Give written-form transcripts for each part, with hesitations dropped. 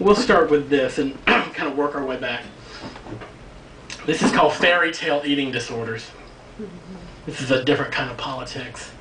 We'll start with this and kind of work our way back. This is called fairy tale eating disorders. This is a different kind of politics.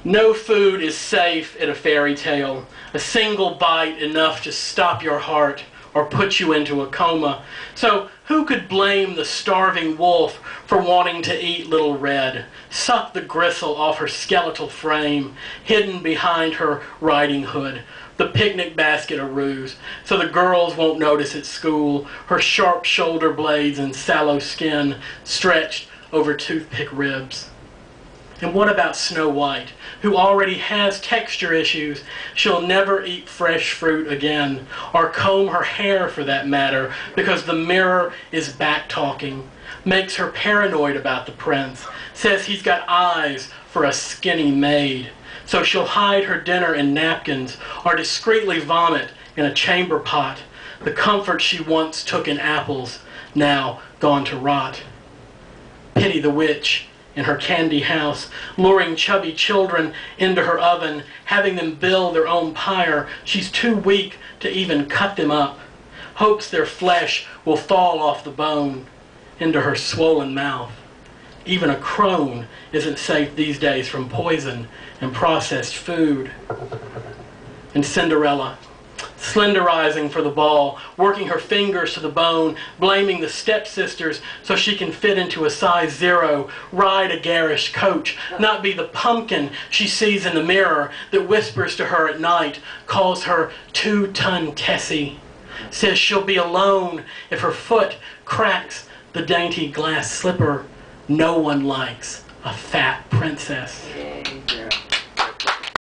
No food is safe in a fairy tale. A single bite enough to stop your heart or put you into a coma. So who could blame the starving wolf for wanting to eat Little Red, suck the gristle off her skeletal frame, hidden behind her riding hood, the picnic basket a ruse, so the girls won't notice at school, her sharp shoulder blades and sallow skin stretched over toothpick ribs. And what about Snow White, who already has texture issues? She'll never eat fresh fruit again, or comb her hair for that matter, because the mirror is back-talking, makes her paranoid about the prince, says he's got eyes for a skinny maid. So she'll hide her dinner in napkins, or discreetly vomit in a chamber pot, the comfort she once took in apples, now gone to rot. Pity the witch in her candy house, luring chubby children into her oven, having them build their own pyre. She's too weak to even cut them up, hopes their flesh will fall off the bone into her swollen mouth. Even a crone isn't safe these days from poison and processed food. And Cinderella, slenderizing for the ball, working her fingers to the bone, blaming the stepsisters so she can fit into a size 0, ride a garish coach, not be the pumpkin she sees in the mirror that whispers to her at night, calls her 2-ton Tessie, says she'll be alone if her foot cracks the dainty glass slipper. No one likes a fat princess.